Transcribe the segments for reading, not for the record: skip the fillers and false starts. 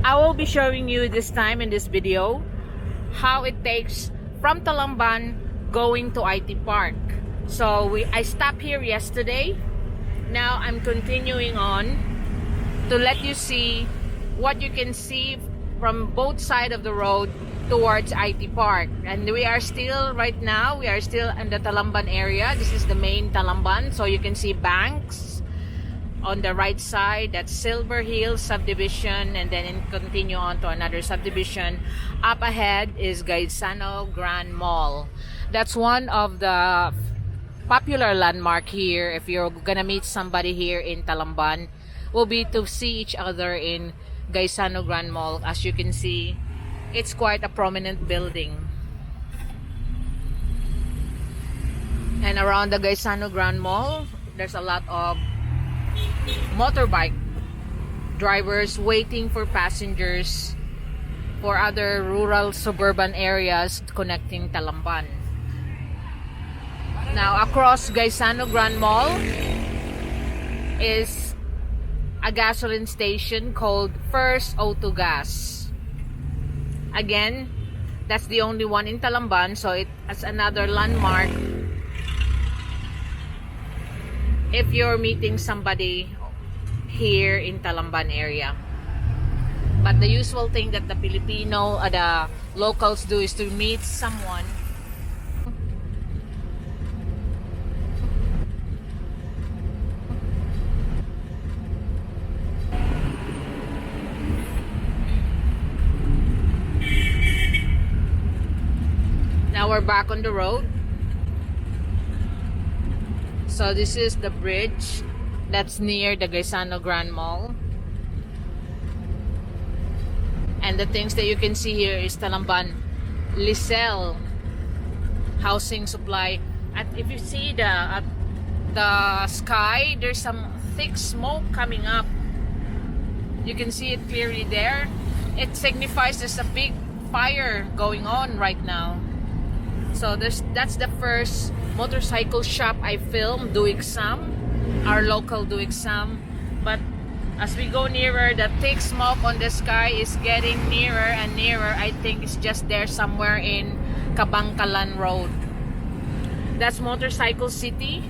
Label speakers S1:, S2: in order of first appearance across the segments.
S1: I will be showing you this time in this video how it takes from Talamban going to IT Park. So I stopped here yesterday. Now I'm continuing on to let you see what you can see from both sides of the road towards IT Park. And we are still right now, we are still in the Talamban area. This is the main Talamban. So you can see banks on the right side. That's Silver Hills subdivision, and then continue on to another subdivision. Up ahead is Gaisano Grand Mall. That's one of the popular landmark here. If you're gonna meet somebody here in Talamban, will be to see each other in Gaisano Grand Mall. As you can see, it's quite a prominent building. And around the Gaisano Grand Mall, there's a lot of motorbike drivers waiting for passengers for other rural suburban areas connecting Talamban. Now across Gaisano Grand Mall is a gasoline station called First Auto Gas. Again, that's the only one in Talamban, so it's another landmark if you're meeting somebody here in Talamban area. But the usual thing that the Filipino, the locals do is to meet someone. Now we're back on the road. So this is the bridge that's near the Gaisano Grand Mall. And the things that you can see here is Talamban Lisel housing supply. And if you see the sky, there's some thick smoke coming up. You can see it clearly there. It signifies there's a big fire going on right now. So that's the first motorcycle shop I filmed, do exam, our local do exam. But as we go nearer, the thick smoke on the sky is getting nearer and nearer. I think it's just there somewhere in Kabangkalan Road. That's Motorcycle City,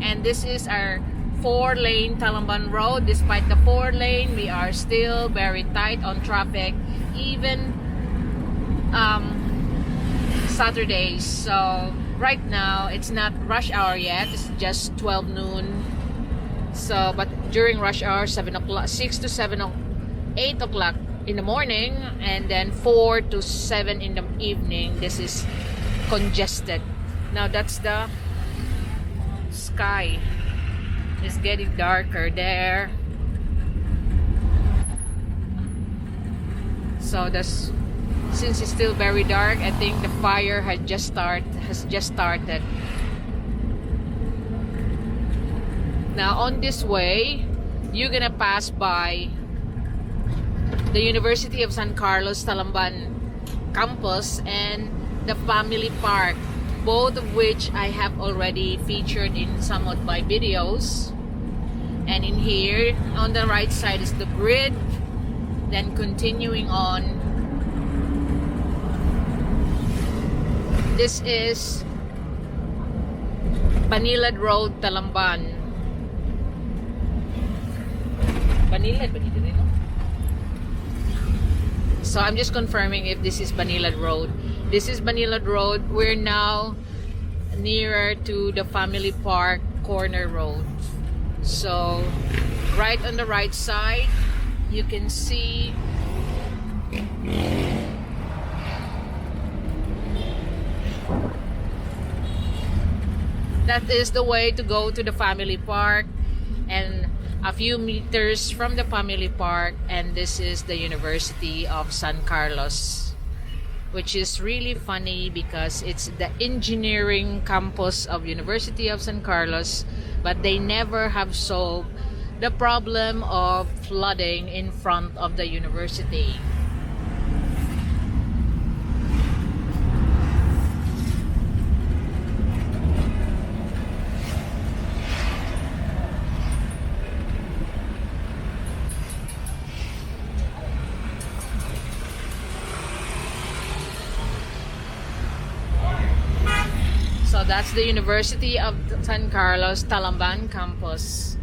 S1: and this is our 4-lane Talamban Road. Despite the 4-lane, we are still very tight on traffic, even Saturdays. So right now it's not rush hour yet, it's just 12 noon. So but during rush hour, 7 o'clock, 6 to 7, 8 o'clock in the morning, and then 4 to 7 in the evening, this is congested. Now that's the sky. It's getting darker there. So since it's still very dark, I think the fire has just started. Now on this way, you're gonna pass by the University of San Carlos Talamban campus and the Family Park, both of which I have already featured in some of my videos. And in here on the right side is the grid. Then continuing on, this is Banilad Road, Talamban. Banilad. So I'm just confirming if this is Banilad Road. This is Banilad Road. We're now nearer to the Family Park corner road. So right on the right side, you can see that is the way to go to the Family Park, and a few meters from the Family Park, and this is the University of San Carlos, which is really funny because it's the engineering campus of University of San Carlos, but they never have solved the problem of flooding in front of the university. that's the University of San Carlos Talamban campus.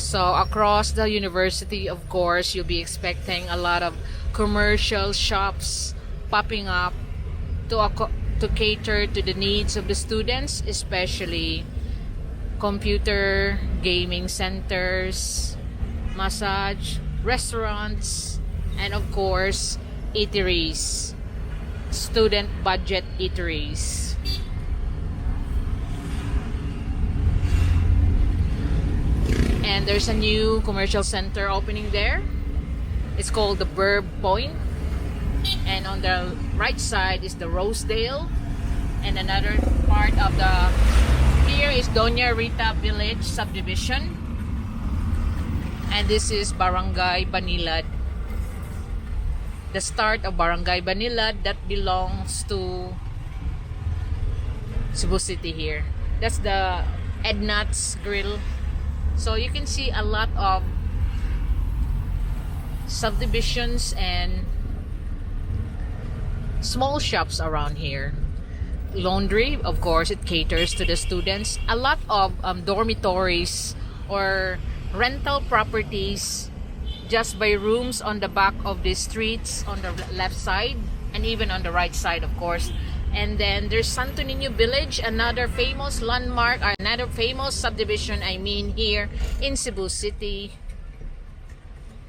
S1: So across the university, of course, you'll be expecting a lot of commercial shops popping up to cater to the needs of the students, especially computer, gaming centers, massage, restaurants, and of course, eateries, student budget eateries. And there's a new commercial center opening there. It's called the Burb Point. And on the right side is the Rosedale. And another part of the here is Doña Rita Village subdivision. And this is Barangay Banilad. The start of Barangay Banilad that belongs to Cebu City here. That's the Ednat's Grill. So you can see a lot of subdivisions and small shops around here. Laundry, of course, it caters to the students. A lot of dormitories or rental properties just by rooms on the back of the streets on the left side and even on the right side, of course. And then there's Santo Niño Village, another famous landmark, or another famous subdivision, I mean, here in Cebu City,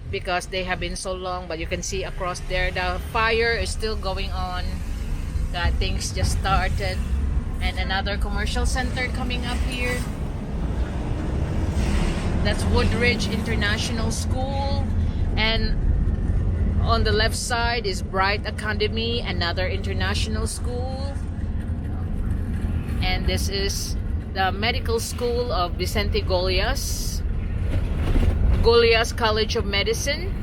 S1: because they have been so long. But you can see across there, the fire is still going on. Things just started. And another commercial center coming up here. That's Woodridge International School. And on the left side is Bright Academy, another international school. And this is the medical school of Vicente Golias. Golias College of Medicine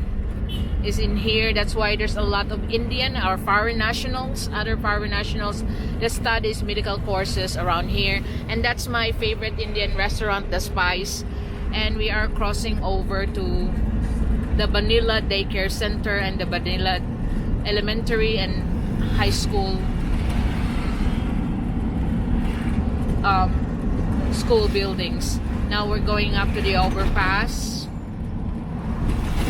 S1: is in here. That's why there's a lot of Indian or foreign nationals, other foreign nationals that studies medical courses around here. And that's my favorite Indian restaurant, The Spice. And we are crossing over to the Banilad Daycare Center and the Banilad Elementary and High School school buildings. Now we're going up to the overpass,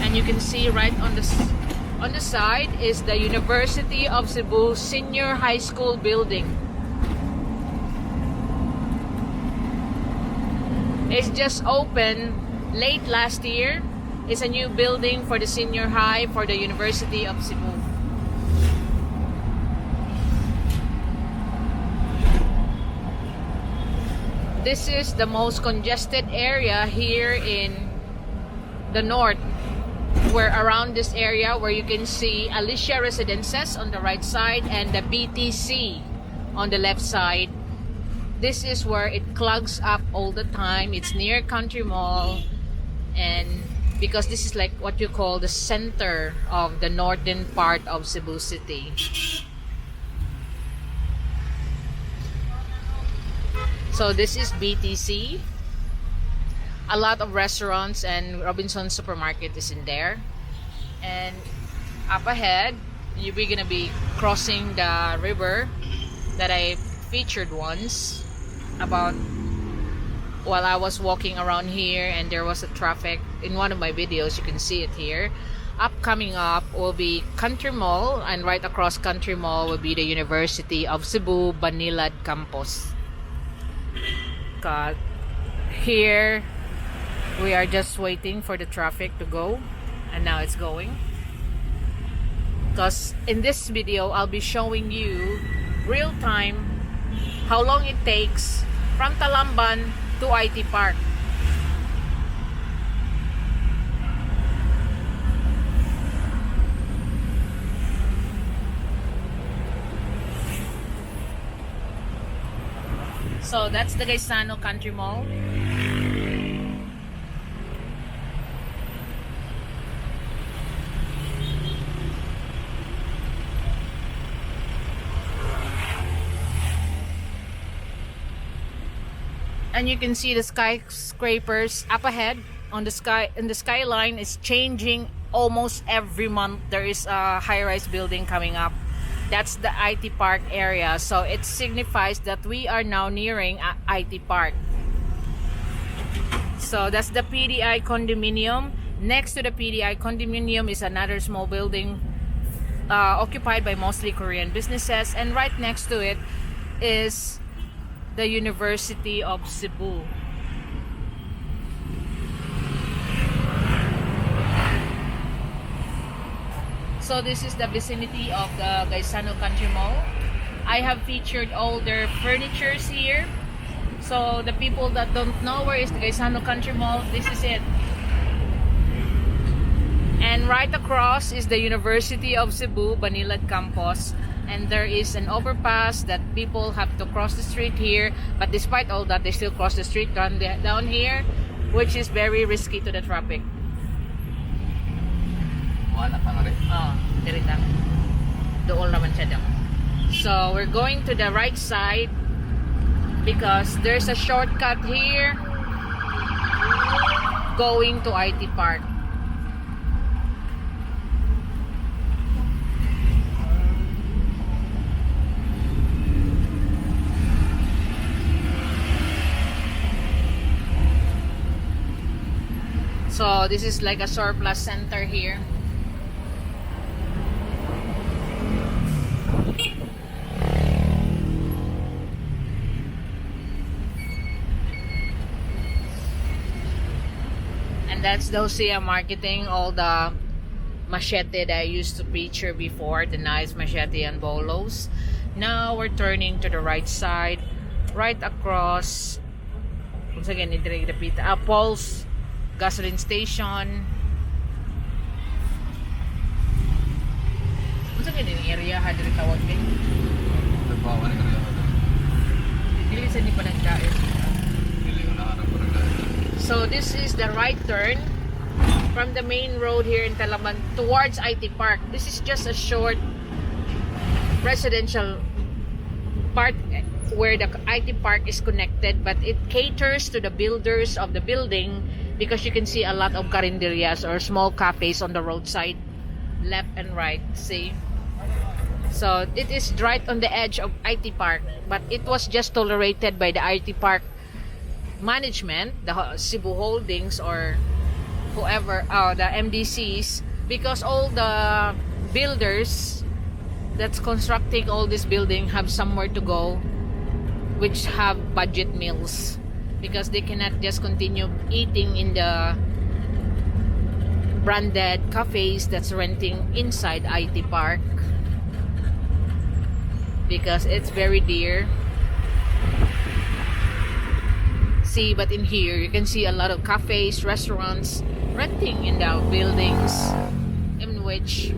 S1: and you can see right on the side is the University of Cebu Senior High School building. It's just opened late last year. It's a new building for the senior high for the University of Cebu. This is the most congested area here in the north, where around this area where you can see Alicia Residences on the right side and the BTC on the left side. This is where it clogs up all the time. It's near Country Mall, and because this is like what you call the center of the northern part of Cebu City. So this is BTC. A lot of restaurants and Robinson's Supermarket is in there. And up ahead, you're gonna be crossing the river that I featured once about while I was walking around here, and there was a traffic in one of my videos. You can see it here. Coming up will be Country Mall, and right across Country Mall will be the University of Cebu Banilad campus. Here we are just waiting for the traffic to go, and now it's going. Because in this video I'll be showing you real time how long it takes from Talamban to IT Park. So that's the Gaisano Country Mall. And you can see the skyscrapers up ahead on the sky, and the skyline is changing almost every month there is a high-rise building coming up. That's the IT Park area. So it signifies that we are now nearing IT Park. So that's the PDI condominium. Next to the PDI condominium is another small building occupied by mostly Korean businesses, and right next to it is the University of Cebu. So this is the vicinity of the Gaisano Country Mall. I have featured all their furnitures here. So the people that don't know where is the Gaisano Country Mall, this is it. And right across is the University of Cebu, Banilad campus. And there is an overpass that people have to cross the street here. But despite all that, they still cross the street down here, which is very risky to the traffic. Dirita. Dool naman siya daw. So, we're going to the right side because there's a shortcut here going to IT Park. So, this is like a surplus center here. And that's Dosia Marketing, all the machete that I used to feature before, the nice machete and bolos. Now we're turning to the right side, right across, once again, Paul's gasoline station. Once again, yung area, hadiri tawag din. Dili sa ni panagdaan. So this is the right turn from the main road here in Talamban towards IT Park. This is just a short residential part where the IT Park is connected, but it caters to the builders of the building because you can see a lot of carinderias or small cafes on the roadside, left and right. See? So it is right on the edge of IT Park, but it was just tolerated by the IT Park management, the Cebu Holdings or whoever, the MDCs, because all the builders that's constructing all this building have somewhere to go, which have budget meals, because they cannot just continue eating in the branded cafes that's renting inside IT Park because it's very dear. See, but in here you can see a lot of cafes, restaurants renting in the buildings in which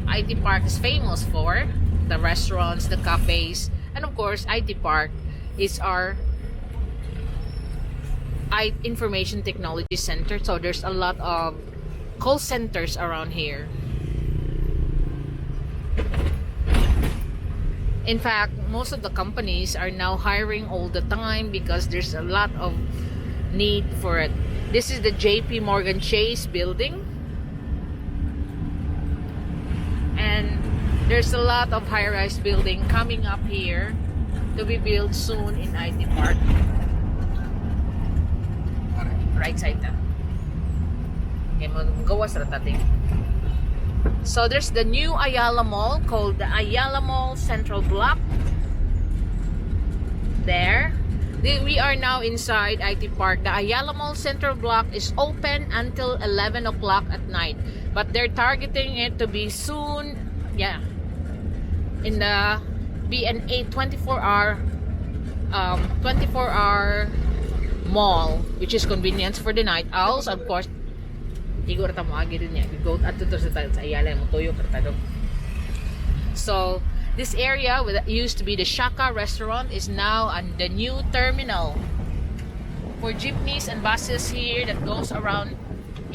S1: IT Park is famous for. The restaurants, the cafes, and of course IT Park is our information technology center, so there's a lot of call centers around here. In fact, most of the companies are now hiring all the time because there's a lot of need for it. This is the JP Morgan Chase building. And there's a lot of high-rise building coming up here to be built soon in IT Park. Right side na. Okay, magawas ratating. So there's the new Ayala Mall called the Ayala Mall Central Block. There. We are now inside IT Park. The Ayala Mall Central Block is open until 11 o'clock at night. But they're targeting it to be soon, in the BNA 24-hour mall, which is convenience for the night owls, of course. Igor ta mo agi din niya. Go at to sa Ayala mo toyo kartado. So this area that used to be the Shaka restaurant is now on the new terminal for jeepneys and buses here that goes around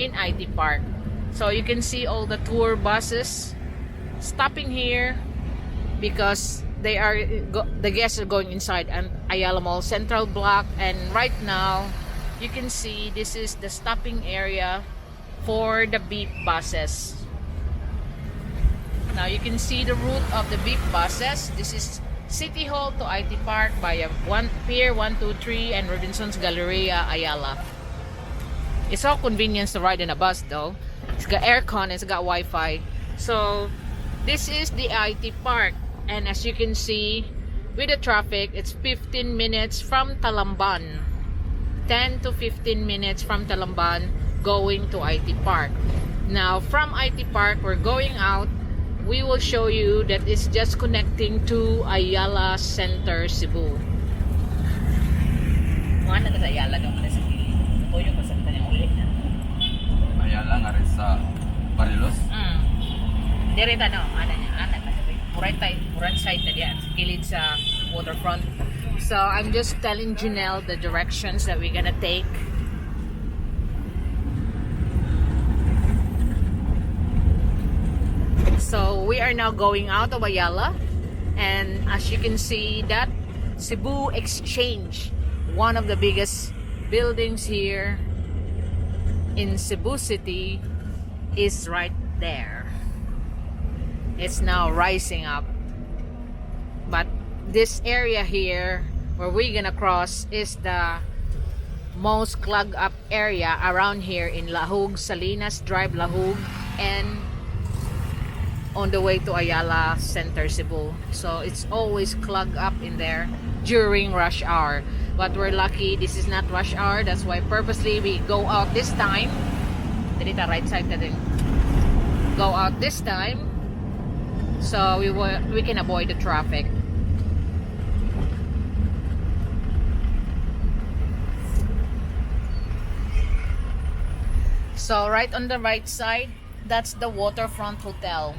S1: in IT Park. So you can see all the tour buses stopping here because the guests are going inside and Ayala Mall Central Block, and right now you can see this is the stopping area for the beep buses. Now you can see the route of the beep buses. This is City Hall to IT Park via Pier 123 and Robinson's Galleria, Ayala. It's all convenience to ride in a bus though. It's got aircon, it's got Wi-Fi. So this is the IT Park, and as you can see with the traffic, it's 15 minutes from Talamban. 10 to 15 minutes from Talamban going to IT Park. Now from IT Park we're going out. We will show you that it's just connecting to Ayala Center, Cebu. Mana ta Ayala daw sa Toyo pa sa tanya uli na.
S2: Ayala nga rin sa Barilos.
S1: Dire ta no, ana right side na diyan, kilid sa waterfront. So I'm just telling Janelle the directions that we're gonna take. So we are now going out of Ayala, and as you can see, that Cebu Exchange, one of the biggest buildings here in Cebu City, is right there. It's now rising up, but this area here where we're gonna cross is the most clogged up area around here in Lahug, Salinas Drive, Lahug, and on the way to Ayala Center, Cebu. So it's always clogged up in there during rush hour, but we're lucky this is not rush hour. That's why purposely we go out this time. Dito right side na din. Go out this time so we can avoid the traffic. So right on the right side, that's the Waterfront Hotel.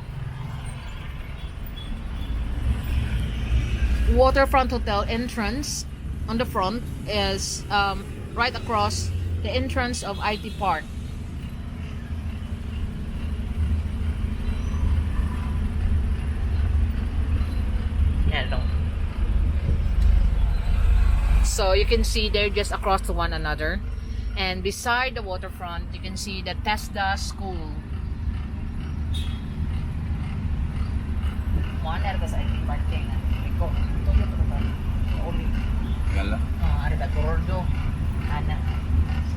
S1: Waterfront Hotel entrance on the front is right across the entrance of IT Park. So you can see they're just across to one another, and beside the waterfront you can see the TESDA school. Sa IT Park
S2: Ayala.
S1: Ada ba Gordo? Ana.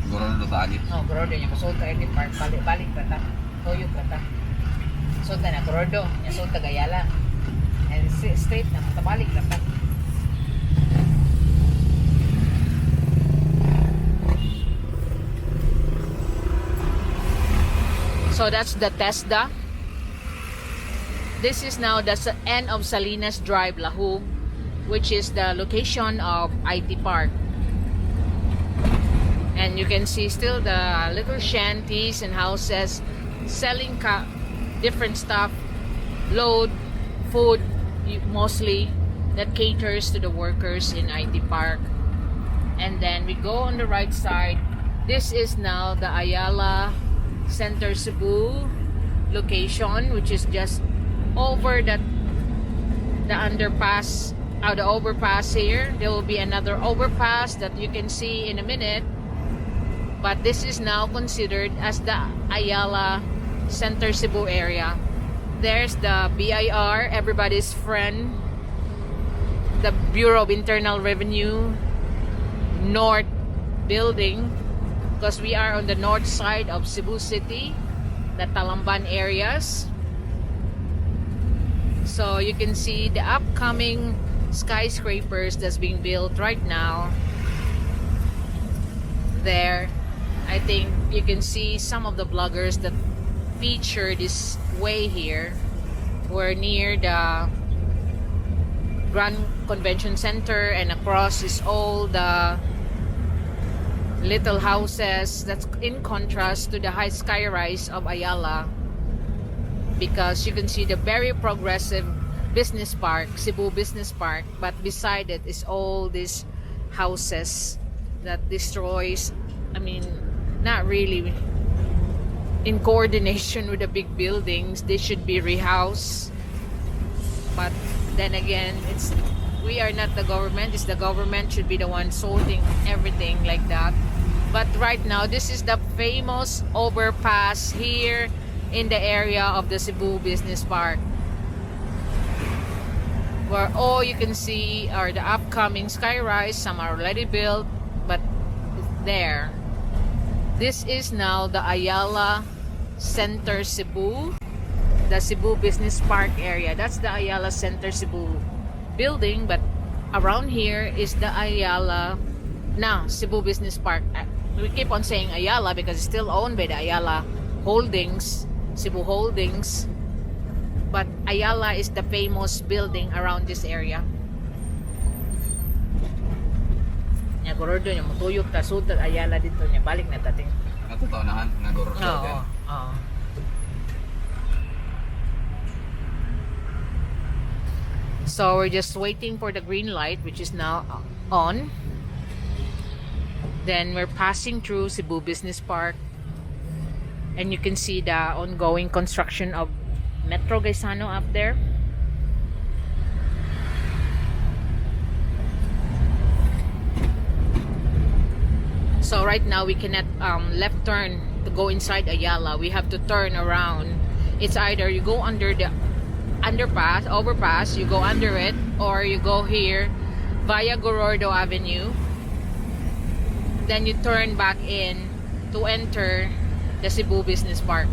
S2: Gordo sa agit.
S1: Gordo niya masulta IT Park, balik ba ta? Toyo ba ta? Sulta na Gordo, niya sulta Ayala. And straight na matabalik na ta. So that's the TESDA. This is now the end of Salinas Drive, Lahug, which is the location of IT Park. And you can see still the little shanties and houses selling different stuff, load, food, mostly, that caters to the workers in IT Park. And then we go on the right side. This is now the Ayala Center Cebu location, which is just over the underpass, the overpass here. There will be another overpass that you can see in a minute, but this is now considered as the Ayala Center Cebu area. There's the BIR, everybody's friend, the Bureau of Internal Revenue North building, because we are on the north side of Cebu City, the Talamban areas. So you can see the upcoming skyscrapers that's being built right now. There, I think you can see some of the bloggers that feature this way here. We're near the Grand Convention Center, and across is all the little houses. That's in contrast to the high skyrise of Ayala, because you can see the very progressive business park, Cebu Business Park, but beside it is all these houses that destroys, I mean, not really in coordination with the big buildings. They should be rehoused, but then again, we are not the government. It's the government should be the one sorting everything like that. But right now, this is the famous overpass here in the area of the Cebu Business Park, where all you can see are the upcoming skyrise. Some are already built, but there. This is now the Ayala Center Cebu, the Cebu Business Park area. That's the Ayala Center Cebu building, but around here is the Ayala Cebu Business Park. We keep on saying Ayala because it's still owned by the Ayala Holdings, Cebu Holdings. But Ayala is the famous building around this area. Nya gordo nya mutuyok ta sud Ayala dito nya balik na tating.
S2: Natutunahan nga guro
S1: Oo.
S2: din.
S1: Oo. So we're just waiting for the green light, which is now on. Then we're passing through Cebu Business Park, and you can see the ongoing construction of Metro Gaisano up there. So right now we cannot left turn to go inside Ayala. We have to turn around. It's either you go under the overpass, you go under it, or you go here via Gorordo Avenue. Then you turn back in to enter the Cebu Business Park.